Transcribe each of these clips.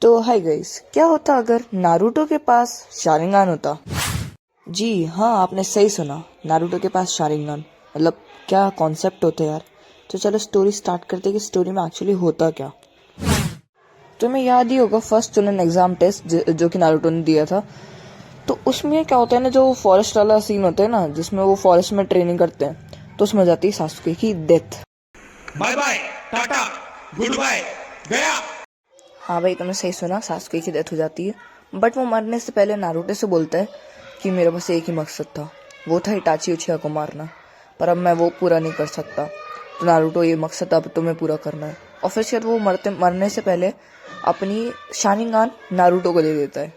तो hi guys, क्या होता अगर नारुतो के पास शारिंगान होता। जी हाँ, आपने सही सुना, नारुतो के पास शारिंगान। मतलब क्या कॉन्सेप्ट होता है यार। तो चलो स्टोरी स्टार्ट करते हैं कि स्टोरी में एक्चुअली होता क्या। तुम्हें याद ही होगा फर्स्ट चुनन एग्जाम टेस्ट जो कि नारुतो ने दिया था। तो उसमें क्या होता है ना, जो फॉरेस्ट वाला सीन होता है ना, जिसमें वो फॉरेस्ट में ट्रेनिंग करते हैं, तो उसमें हो जाती है सासुके की death. Bye bye tata goodbye गया। हाँ भाई, तुमने सही सुना, सासुके की डेथ हो जाती है। बट वो मरने से पहले नारुतो से बोलता है कि मेरे पास एक ही मकसद था, वो था इटाची उचिया को मारना, पर अब मैं वो पूरा नहीं कर सकता। तो नारुतो, ये मकसद अब तुम्हें पूरा करना है। और फिर शायद वो मरने से पहले अपनी शारिंगान नारुतो को दे देता है।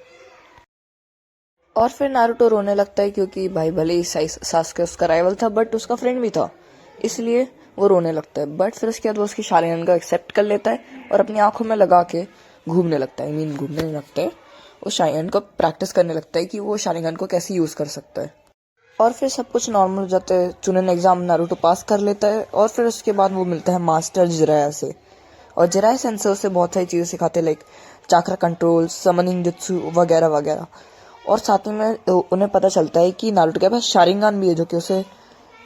और फिर नारुतो रोने लगता है, क्योंकि भाई भले ही सासुके उसका राइवल था बट उसका फ्रेंड भी था, इसलिए वो रोने लगता है। बट फिर उसके बाद वो उसकी शारिंगान को एक्सेप्ट कर लेता है और अपनी आंखों में लगा के घूमने लगता है। घूमने लगता है, वो शारिंगान को प्रैक्टिस करने लगता है कि वो शारिंगान को कैसे यूज कर सकता है। और फिर सब कुछ नॉर्मल हो जाता है। चुनन एग्जाम नारुतो पास कर लेता है और फिर उसके बाद वो मिलता है मास्टर जिराया से। और जिराया सेंसे उसे बहुत सारी चीजें सिखाते, like chakra control, summoning jutsu वगैरह वगैरह। और साथ ही में उन्हें पता चलता है कि नारुतो के पास शारिंगान भी है, जो कि उसे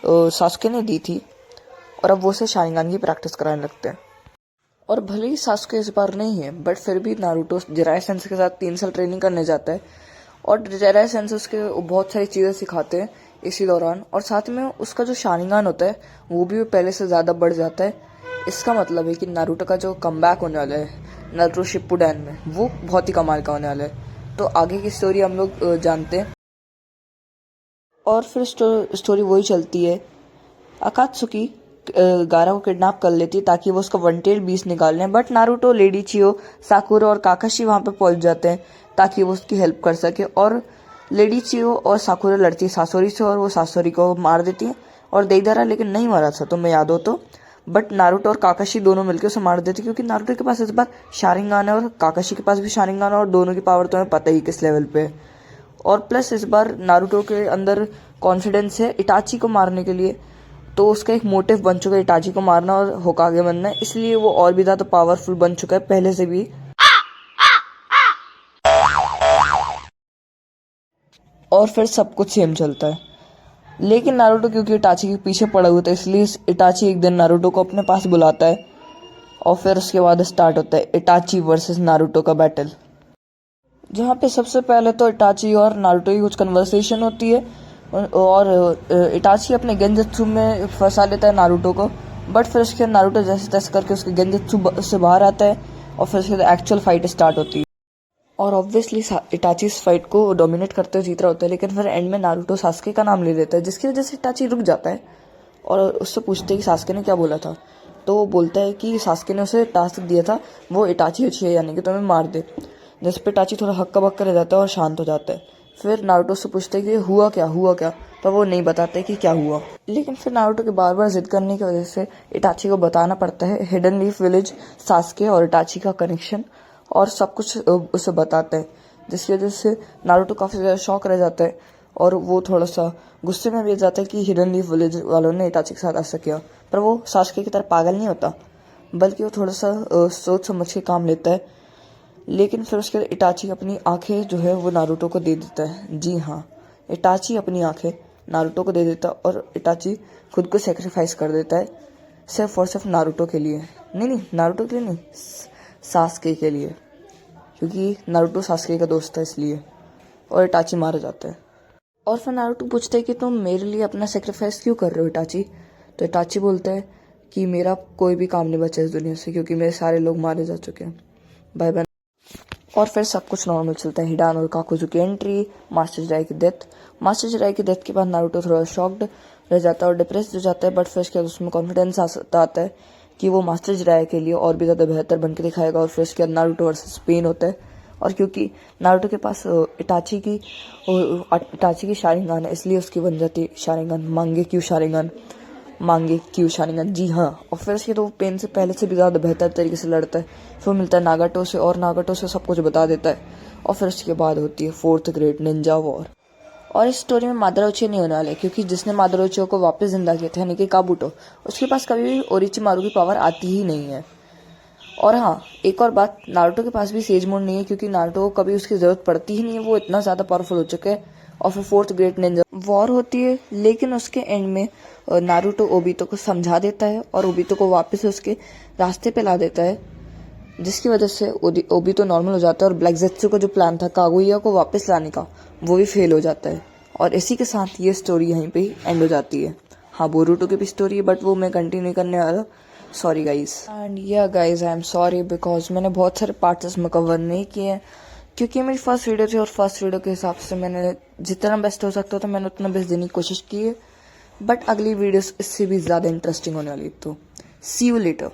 सासुके ने दी थी। और अब वो उसे शारिंगान की प्रैक्टिस कराने लगते हैं। और भले ही सासुके इस बार नहीं है, बट फिर भी नारुतो जिराया सेंसे के साथ 3 साल ट्रेनिंग करने जाता है। और जिराया सेंसे उसके बहुत सारी चीज़ें सिखाते हैं इसी दौरान। और साथ में उसका जो शारिंगान होता है वो भी पहले से ज़्यादा बढ़ जाता है। इसका मतलब है कि नारुतो का जो कमबैक होने वाला है नारुतो शिप्पुडेन में, वो बहुत ही कमाल का होने वाला है। तो आगे की स्टोरी हम लोग जानते हैं। और फिर स्टोरी वही चलती है। अकात्सुकी गारा को किडनैप कर लेती है ताकि वो उसका वन टेल बीस्ट निकाल लें। बट नारुतो, लेडी चियो, साकुरा और काकाशी वहां पे पहुंच जाते हैं ताकि वो उसकी हेल्प कर सके। और लेडी चियो और साकुरा लड़ती है सासोरी से और वो सासोरी को मार देती है। और देइदारा लेकिन नहीं मारा था, तुम्हें याद हो तो। बट नारुतो और काकाशी दोनों मिलकर उसे मार देते, क्योंकि नारुतो के पास इस बार शारिंगान है और काकाशी के पास भी शारिंगान है, और दोनों की पावर तुम्हें पता ही किस लेवल पे है। और प्लस इस बार नारुतो के अंदर कॉन्फिडेंस है इटाची को मारने के लिए। तो उसका एक मोटिव बन चुका है इटाची को मारना और होकागे बनना है, इसलिए वो और भी ज्यादा पावरफुल बन चुका है पहले से भी। और फिर सब कुछ सेम चलता है। लेकिन नारुतो क्योंकि इटाची के पीछे पड़ा हुआ था, इसलिए इटाची एक दिन नारुतो को अपने पास बुलाता है। और फिर उसके बाद स्टार्ट होता है इटाची वर्सेस नारुतो का बैटल, जहाँ पे सबसे पहले तो इटाची और नारुतो की कुछ कन्वर्सेशन होती है। और इटाची अपने गेंजत्सु में फंसा लेता है नारुतो को। बट फिर उसके बाद नारुतो जैसे तैसे करके उसके गेंजत्सु से बाहर आता है और फिर उसके बाद एक्चुअल फाइट स्टार्ट होती है। और ऑब्वियसली इटाची इस फाइट को डोमिनेट करते हुए जीत रहा होता है, लेकिन फिर एंड में नारुतो सासके का नाम ले लेता है, जिसकी वजह से इटाची रुक जाता है। और उससे पूछते हैं कि सासके ने क्या बोला था। तो वो बोलता है कि सासके ने उसे टास्क दिया था वो इटाची उचिया यानी कि तुम्हें मार दे। जिस पे इटाची थोड़ा हक्का बक्का रह जाता है और शांत हो जाता है। फिर नारुतो से पूछते हैं कि हुआ क्या, पर वो नहीं बताते कि क्या हुआ। लेकिन फिर नारुतो के बार बार जिद करने की वजह से इटाची को बताना पड़ता है हिडन लीफ विलेज, सासके और इटाची का कनेक्शन, और सब कुछ उसे बताते हैं। जिसकी वजह से नारुतो काफ़ी ज़्यादा शॉक रह जाता है और वो थोड़ा सा गुस्से में भी जाता है कि हिडन लीफ विलेज वालों ने इटाची के साथ ऐसा किया। पर वो सासके की तरह पागल नहीं होता, बल्कि वो थोड़ा सा सोच समझ के काम लेता है। लेकिन फिर उसके बाद इटाची अपनी आंखें जो है वो नारुतो को दे देता है। जी हाँ, इटाची अपनी आंखें नारुतो को दे देता है और इटाची खुद को सेक्रीफाइस कर देता है, सिर्फ और सिर्फ नारुतो के लिए। नहीं, नारुतो के लिए नहीं, सासके के लिए, क्योंकि नारुतो सासके का दोस्त था इसलिए। और इटाची मारा जाता है। और फिर नारुतो पूछता है कि तुम मेरे लिए अपना सेक्रीफाइस क्यों कर रहे हो इटाची। तो इटाची बोलता है कि मेरा कोई भी काम नहीं बचा इस दुनिया से, क्योंकि मेरे सारे लोग मारे जा चुके हैं। Bye bye. और फिर सब कुछ नॉर्मल चलता है। हिडान और काकुजू की एंट्री, मास्टर जिराई की डेथ के बाद नारुतो थोड़ा शॉक्ड रह जाता है और डिप्रेस्ड हो जाता है। बट फिर उसके बाद उसमें कॉन्फिडेंस आता है कि वो मास्टर जिराई के लिए और भी ज़्यादा बेहतर बन के दिखाएगा। और फिर उसके बाद नारुतो वर्सेस पेन होता है। और क्योंकि नारुतो के पास इटाची की शारिंगान है, इसलिए उसकी बन जाती है शारिंगान मांगे क्यों शारिंगान। जी हाँ। और फिर उसके तो पेन से पहले से भी ज़्यादा बेहतर तरीके से लड़ता है। फिर मिलता है नागाटो से और नागाटो से सब कुछ बता देता है। और फिर उसके बाद होती है 4th ग्रेट निंजा वॉर। और इस स्टोरी में मादरा उचिया नहीं होने वाले, क्योंकि जिसने मादरा उचिया को वापस जिंदा किया था यानी कि काबुटो, उसके पास कभी भी ओरिचिमारू की पावर आती ही नहीं है। और हाँ, एक और बात, नारुतो के पास भी सेज मोड नहीं है क्योंकि नारुतो को कभी उसकी ज़रूरत पड़ती ही नहीं है, वो इतना ज़्यादा पावरफुल हो चुका है। और फिर फोर्थ ग्रेट निंजा वॉर होती है, लेकिन उसके एंड में नारुतो ओबितो को समझा देता है और ओबितो को वापस उसके रास्ते पे ला देता है, जिसकी वजह से ओबितो नॉर्मल हो जाता है और ब्लैक जेट्सू का जो प्लान था कागुया को वापस लाने का, वो भी फेल हो जाता है। और इसी के साथ ये स्टोरी यहीं पे ही एंड हो जाती है। हाँ, बोरुतो की भी स्टोरी है बट वो मैं कंटिन्यू करने वाला, sorry guys. And yeah guys, I am sorry because मैंने बहुत सारे पार्ट्स इसमें कवर नहीं किए हैं क्योंकि मेरी फर्स्ट वीडियो थी और फर्स्ट वीडियो के हिसाब से मैंने जितना बेस्ट हो सकता था मैंने उतना बेस्ट देने की कोशिश की है। बट अगली वीडियोस इससे भी ज़्यादा इंटरेस्टिंग होने वाली है, तो सी यू लेटर।